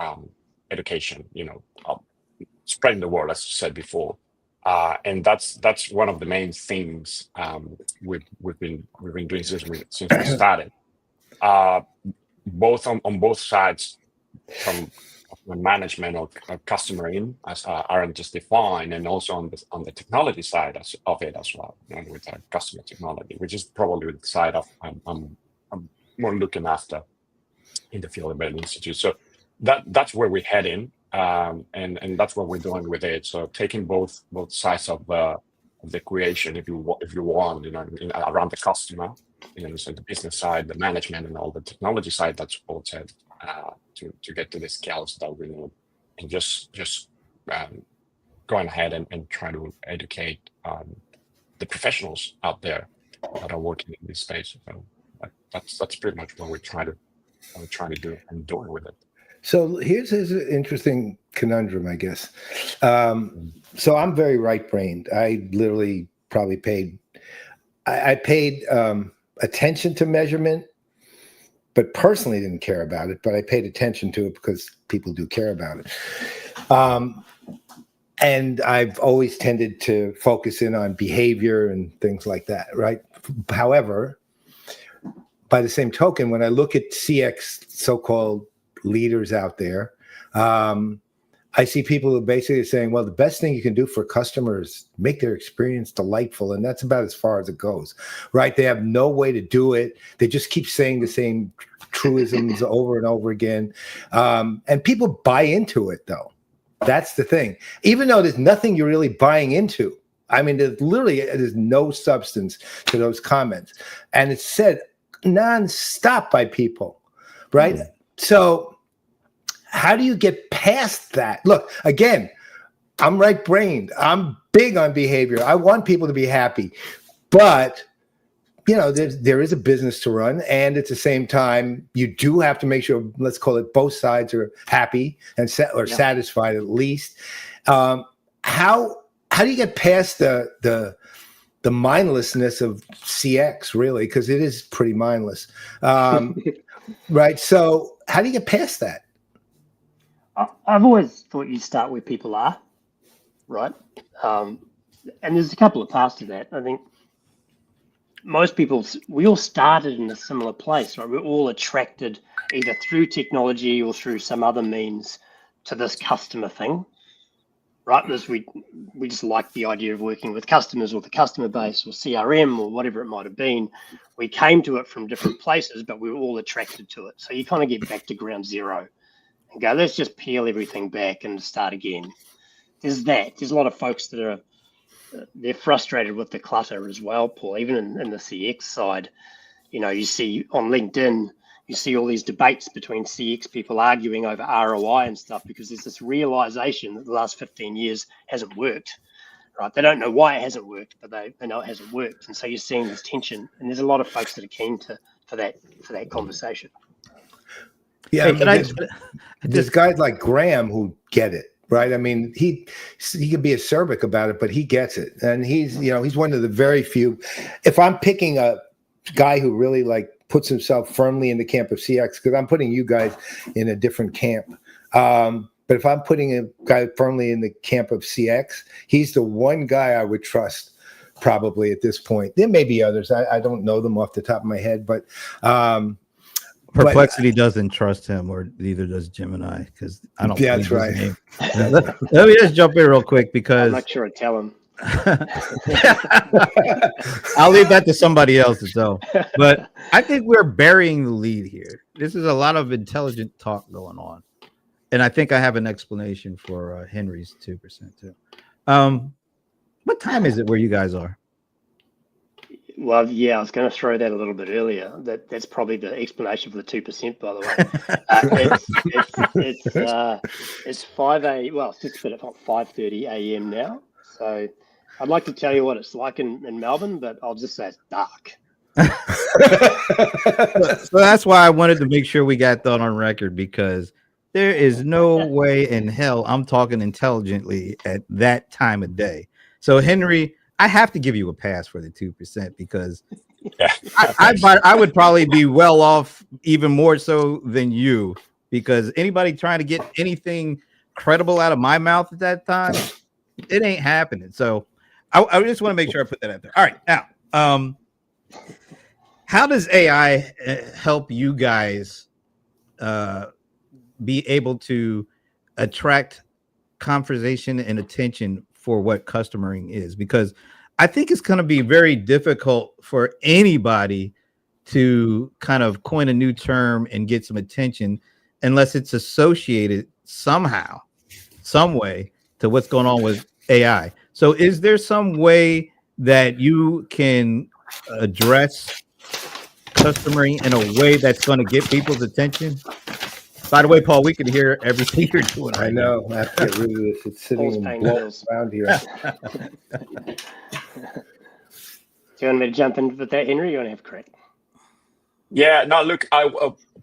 education. Spreading the word, as you said before, and that's one of the main things we've been doing since we started. Both on both sides, from management or customer in, as Aarron just defined, and also on the technology side of it as well, with customer technology, which is probably the side of I'm more looking after in the Field Bell Institute. So that's where we're heading, and that's what we're doing with it. So taking both sides of the equation, if you want, around the customer, so the business side, the management, and all the technology side that supports it to get to the scales that we need, and just going ahead and try to educate the professionals out there that are working in this space. So that's pretty much what we're trying to do and doing with it. So here's an interesting conundrum, I guess. So I'm very right-brained. I literally probably paid attention to measurement, but personally didn't care about it. But I paid attention to it because people do care about it. And I've always tended to focus in on behavior and things like that, right? However, by the same token, when I look at CX so-called leaders out there, I see people who basically are saying, well, the best thing you can do for customers, make their experience delightful. And that's about as far as it goes, right? They have no way to do it. They just keep saying the same truisms over and over again. And people buy into it, though. That's the thing. Even though there's nothing you're really buying into. I mean, there's no substance to those comments. And it's said nonstop by people, right? Mm-hmm. So how do you get past that? Look, again, I'm right-brained. I'm big on behavior. I want people to be happy. But, there is a business to run. And at the same time, you do have to make sure, let's call it, both sides are happy and satisfied at least. How do you get past the mindlessness of CX, really? Because it is pretty mindless. Right? So how do you get past that? I've always thought you start where people are, right? And there's a couple of paths to that. I think most people, we all started in a similar place, right? We're all attracted either through technology or through some other means to this customer thing, right? We just like the idea of working with customers or the customer base or CRM or whatever it might have been. We came to it from different places, but we were all attracted to it. So you kind of get back to ground zero and go, let's just peel everything back and start again. There's a lot of folks that they're frustrated with the clutter as well, Paul. Even in the CX side, you see on LinkedIn, you see all these debates between CX people arguing over ROI and stuff because there's this realization that the last 15 years hasn't worked, right? They don't know why it hasn't worked, but they know it hasn't worked. And so you're seeing this tension, and there's a lot of folks that are keen for that conversation. Yeah, hey, there's guys like Graham who get it, right? I mean, he can be acerbic about it, but he gets it, and he's one of the very few. If I'm picking a guy who really puts himself firmly in the camp of CX, because I'm putting you guys in a different camp. But if I'm putting a guy firmly in the camp of CX, he's the one guy I would trust probably at this point. There may be others. I don't know them off the top of my head, but Perplexity doesn't trust him, or neither does Gemini, because I don't. Yeah, that's right. Name. Let me just jump in real quick because I'm not sure I tell him. I'll leave that to somebody else to tell. But I think we're burying the lead here. This is a lot of intelligent talk going on, and I think I have an explanation for Henry's 2% too. What time is it where you guys are? Well, yeah, I was going to throw that a little bit earlier. That's probably the explanation for the 2%, by the way. It's 5:30 a.m. now. So I'd like to tell you what it's like in Melbourne, but I'll just say it's dark. So that's why I wanted to make sure we got that on record, because there is no way in hell I'm talking intelligently at that time of day. So Henry, I have to give you a pass for the 2% because I would probably be well off even more so than you, because anybody trying to get anything credible out of my mouth at that time, it ain't happening. So I just want to make sure I put that out there. All right, now, how does AI help you guys be able to attract conversation and attention for what customering is? Because I think it's going to be very difficult for anybody to kind of coin a new term and get some attention unless it's associated somehow, some way to what's going on with AI. So is there some way that you can address customering in a way that's going to get people's attention? By the way, Paul, we can hear everything you're doing. I know. I have to get rid of this. It's sitting and blowing around here. Do you want me to jump in with that, Henry? You want to have a crack? Yeah, no, look, I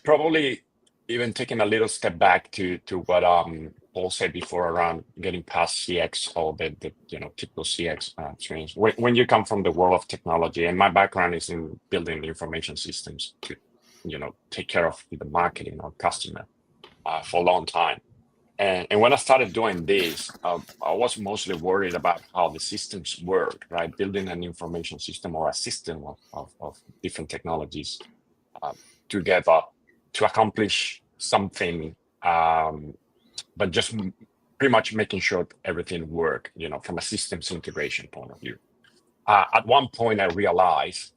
probably even taking a little step back to what Paul said before around getting past CX or the typical CX experience. When you come from the world of technology, and my background is in building information systems to take care of the marketing or customer for a long time. And when I started doing this, I was mostly worried about how the systems work, right? Building an information system or a system of different technologies together to accomplish something, but just pretty much making sure everything works, from a systems integration point of view. At one point, I realized,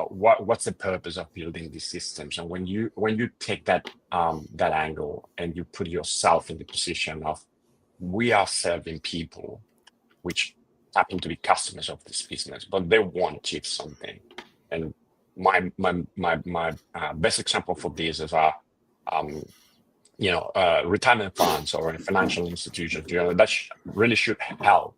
what's the purpose of building these systems? And when you take that angle and you put yourself in the position of, we are serving people which happen to be customers of this business, but they want to achieve something. And my best example for this is retirement funds or financial institutions, that really should help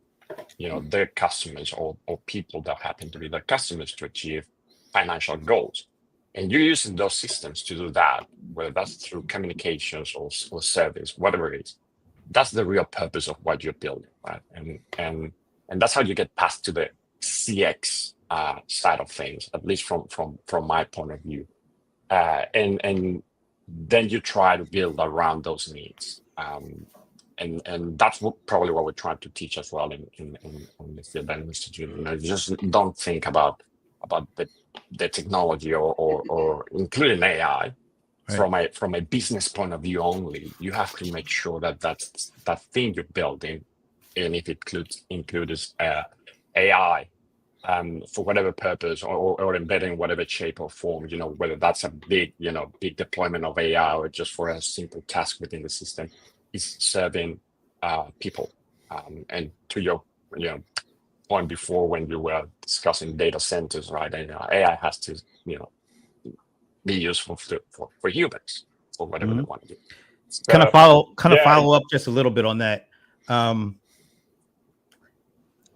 their customers or people that happen to be their customers to achieve financial goals. And you're using those systems to do that, whether that's through communications or service, whatever it is. That's the real purpose of what you're building, right? And that's how you get past to the CX side of things, at least from my point of view. And then you try to build around those needs. And that's probably what we're trying to teach as well in the Field Institute. You just don't think about the technology or including AI right. from a business point of view only. You have to make sure that that thing you're building, and if it includes AI for whatever purpose or embedding whatever shape or form, whether that's a big deployment of AI or just for a simple task within the system, is serving people. And to your point before when you were discussing data centers, right? And AI has to be useful for humans for whatever they want to do. So, kind of follow up just a little bit on that.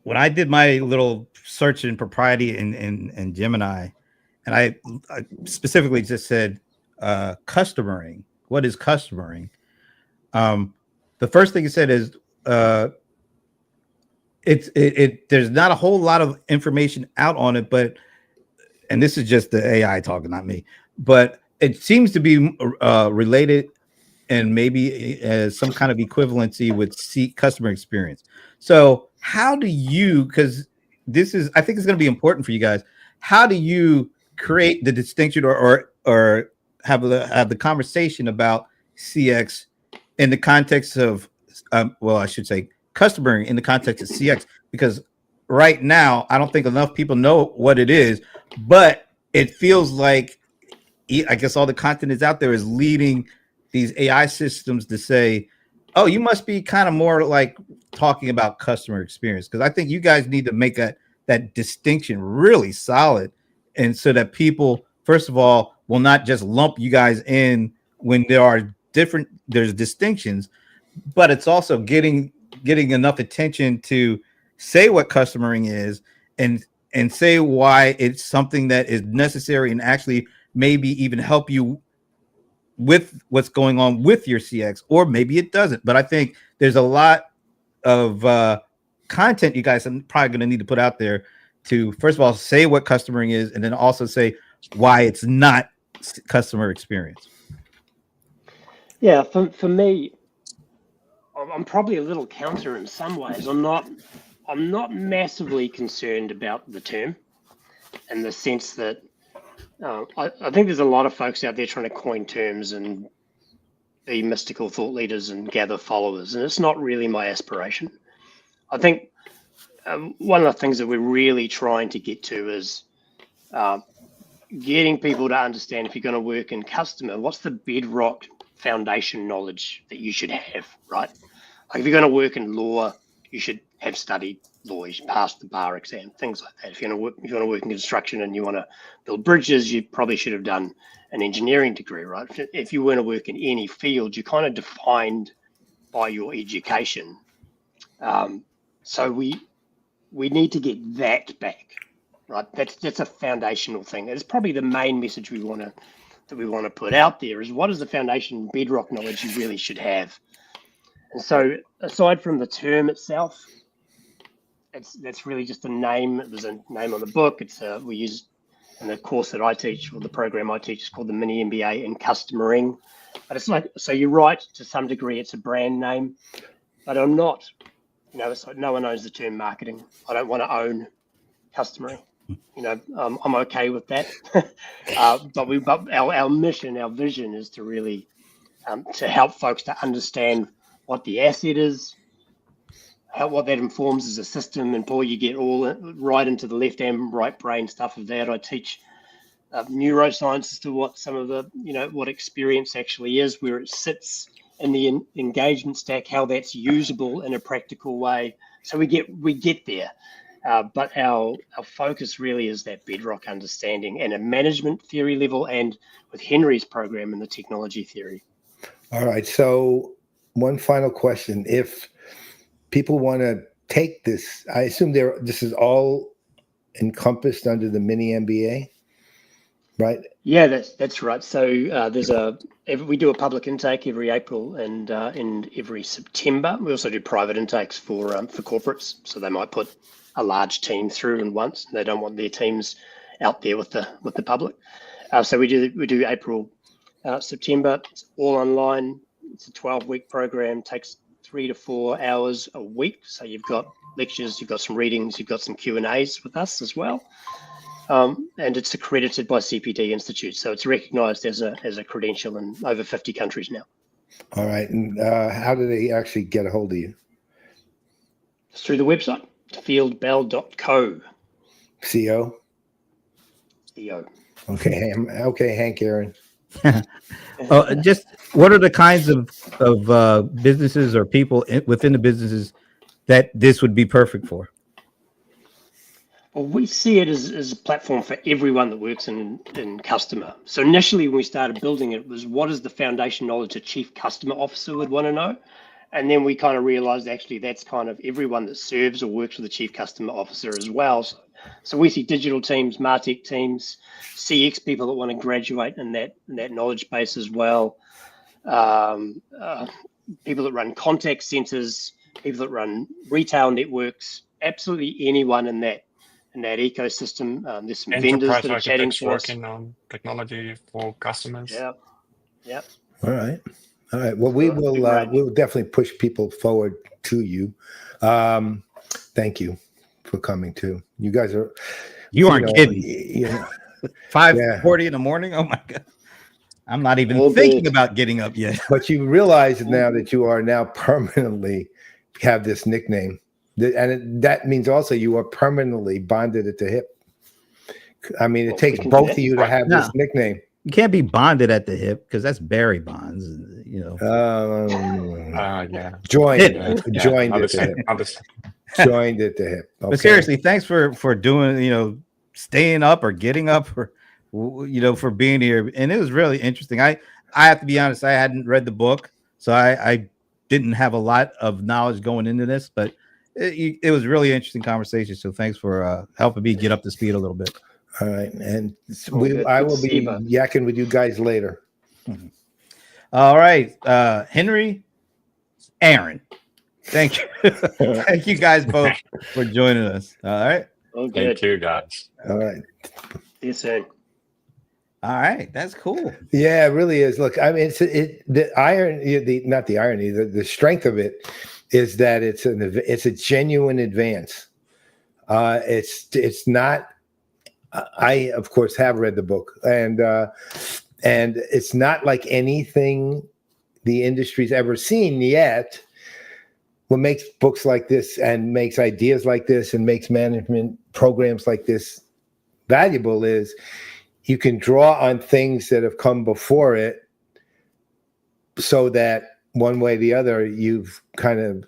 When I did my little search in propriety in Gemini, and I specifically just said customering. What is customering? The first thing it said is there's not a whole lot of information out on it, but, and this is just the AI talking, not me, but it seems to be related and maybe some kind of equivalency with customer experience. So how do you, because this is, I think it's going to be important for you guys, how do you create the distinction or have the conversation about CX in the context of, well, I should say customer in the context of CX, because right now I don't think enough people know what it is, but it feels like, I guess all the content is out there is leading these AI systems to say, oh, you must be kind of more like talking about customer experience. Because I think you guys need to make that distinction really solid. And so that people, first of all, will not just lump you guys in when there's distinctions, but it's also getting enough attention to say what customering is and say why it's something that is necessary and actually maybe even help you with what's going on with your CX, or maybe it doesn't. But I think there's a lot of content you guys are probably going to need to put out there to, first of all, say what customering is, and then also say why it's not customer experience. Yeah, for me, I'm probably a little counter in some ways. I'm not massively concerned about the term, in the sense that I think there's a lot of folks out there trying to coin terms and be mystical thought leaders and gather followers, and it's not really my aspiration. I think one of the things that we're really trying to get to is getting people to understand, if you're going to work in customer, what's the bedrock foundation knowledge that you should have, right? Like if you're going to work in law, you should have studied law, you should pass the bar exam, things like that. If you want to work in construction and you want to build bridges, you probably should have done an engineering degree, right? If you want to work in any field, you're kind of defined by your education. So we need to get that back, right? That's a foundational thing. It's probably the main message we want to put out there, is what is the foundation bedrock knowledge you really should have. And so aside from the term itself, that's really just a name. It was a name on the book. We use in the course that I teach, or the program I teach, is called the Mini MBA in Customering. But it's like, so you're right, to some degree it's a brand name, but I'm not, it's like no one owns the term marketing. I don't want to own customering. I'm okay with that. But our mission, our vision is to really to help folks to understand what the asset is, what that informs as a system. And Paul, you get all right into the left and right brain stuff of that. I teach neuroscience as to what some of the, what experience actually is, where it sits in the engagement stack, how that's usable in a practical way. So we get there. But our focus really is that bedrock understanding and a management theory level, and with Henry's program in the technology theory. All right. So one final question. If people want to take this, I assume this is all encompassed under the Mini MBA, right? Yeah, that's right. So we do a public intake every April and every September. We also do private intakes for corporates. So they might put a large team through in once. They don't want their teams out there with the public. So we do April, September. It's all online. It's a 12-week program. Takes 3 to 4 hours a week. So you've got lectures, you've got some readings, you've got some Q&As with us as well. And it's accredited by CPD Institute. So it's recognized as a credential in over 50 countries now. All right. And how do they actually get a hold of you? It's through the website, fieldbell.co. CO? CO. Okay, Hank Aarron. Just what are the kinds of businesses or people within the businesses that this would be perfect for? Well, we see it as a platform for everyone that works in customer. So initially when we started building it, was what is the foundation knowledge a chief customer officer would want to know? And then we kind of realized actually that's kind of everyone that serves or works with the chief customer officer as well. So we see digital teams, MarTech teams, CX people that want to graduate in that knowledge base as well. People that run contact centers, people that run retail networks, absolutely anyone in that ecosystem. There's some vendors that are chatting to us. Working on technology for customers. Yeah. All right. Well, we'll definitely push people forward to you. Thank you for coming too. You guys are. You aren't kidding. 5:40 in the morning. Oh my God. I'm not even thinking about getting up yet. But you realize now that you are now permanently have this nickname. And that means also you are permanently bonded at the hip. I mean, it takes both of you to have this nickname. You can't be bonded at the hip because that's Barry Bonds, you know. Yeah. Joined at the hip. Okay. But seriously, thanks for doing, staying up or getting up or, for being here. And it was really interesting. I have to be honest, I hadn't read the book, so I didn't have a lot of knowledge going into this, but it was really interesting conversation. So thanks for helping me get up to speed a little bit. All right, and I will be yakking with you guys later. Mm-hmm. All right, Henry, Aarron, thank you, thank you guys both for joining us. All right, thank you guys. All right, see you soon. All right, that's cool. Yeah, it really is. Look, I mean, the strength of it is that it's a genuine advance. It's not. I, of course, have read the book, and it's not like anything the industry's ever seen yet. What makes books like this and makes ideas like this and makes management programs like this valuable is you can draw on things that have come before it so that one way or the other, you've kind of,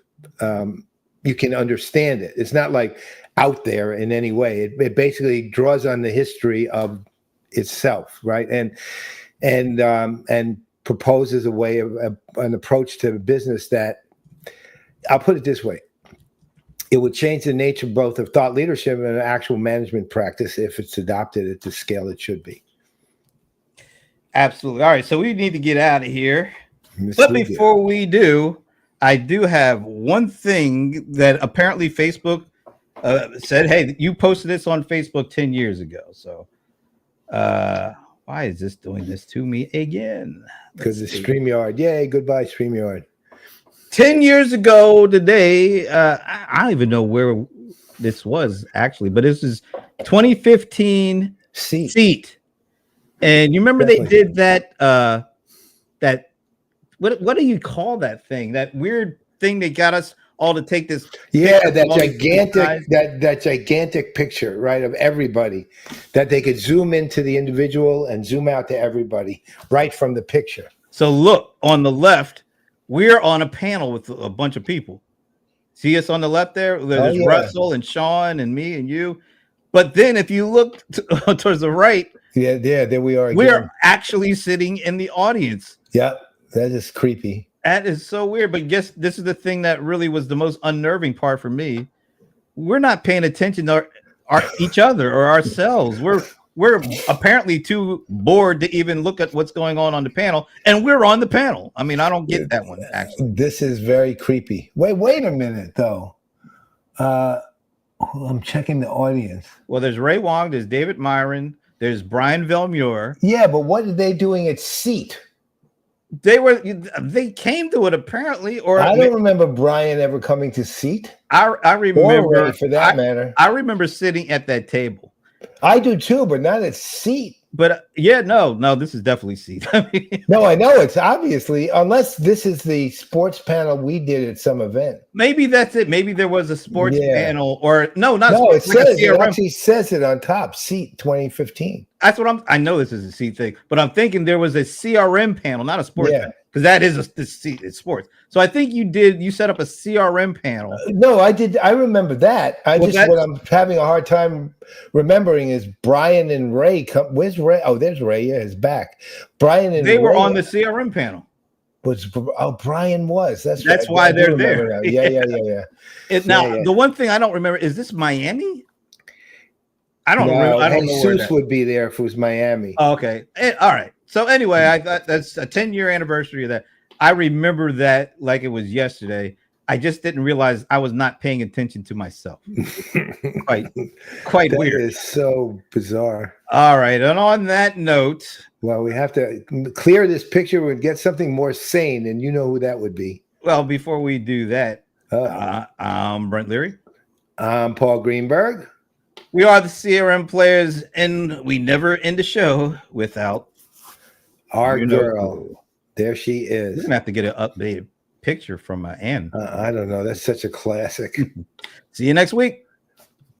you can understand it. It's not like out there in any way. It basically draws on the history of itself, right? And proposes a way of an approach to business that, I'll put it this way, it would change the nature both of thought leadership and actual management practice if it's adopted at the scale it should be. Absolutely. All right, so we need to get out of here. But before we do, I do have one thing that apparently Facebook said, hey, you posted this on Facebook 10 years ago. So why is this doing this to me again? Because it's StreamYard. Yay, goodbye, StreamYard. 10 years ago today, I don't even know where this was actually, but this is 2015 Seat. And you remember they did that, what do you call that thing? That weird thing they got us all to take this. Yeah, that gigantic picture, right, of everybody, that they could zoom into the individual and zoom out to everybody right from the picture. So look on the left, we're on a panel with a bunch of people. See us on the left there? There's Russell and Sean and me and you. But then if you look towards the right, there we are again. We're actually sitting in the audience. Yep, that is creepy. That is so weird. But guess this is the thing that really was the most unnerving part for me. We're not paying attention to each other or ourselves. We're apparently too bored to even look at what's going on the panel, and we're on the panel. I mean, I don't get that one, actually. This is very creepy. Wait a minute, though. I'm checking the audience. Well, there's Ray Wong, there's David Myron, there's Brian Velmuir. Yeah, but what are they doing at Seat? They came to it apparently, or I don't remember Brian ever coming to Seat. I remember, or Ray, for that matter. I remember sitting at that table. I do too, but not at Seat. But no, this is definitely Seat. No, I know it's obviously, unless this is the sports panel we did at some event. Maybe that's it. Maybe there was a sports panel, or no, it says it actually says it on top. Seat 2015. That's what I know this is a Seat thing, but I'm thinking there was a CRM panel, not a sports panel, because that is the Seat. It's sports. So I think you set up a CRM panel. No, I did. I remember that. What I'm having a hard time remembering is Brian and Ray. Where's Ray? Oh, there's Ray. Yeah, he's back. Brian and they were on the CRM panel. Brian was. That's why they're there. Now. Yeah. The one thing I don't remember is this Miami. I don't remember. I don't know where Jesus would be there if it was Miami. Oh, okay. All right. So anyway, I thought that's a 10-year anniversary of that. I remember that like it was yesterday. I just didn't realize I was not paying attention to myself. Quite that weird. It is so bizarre. All right. And on that note, well, we have to clear this picture and get something more sane, and you know who that would be. Well, before we do that, I'm Brent Leary. I'm Paul Greenberg. We are the CRM Playaz, and we never end the show without Our girl. There she is. We're gonna have to get an updated picture from Ann. I don't know. That's such a classic. See you next week.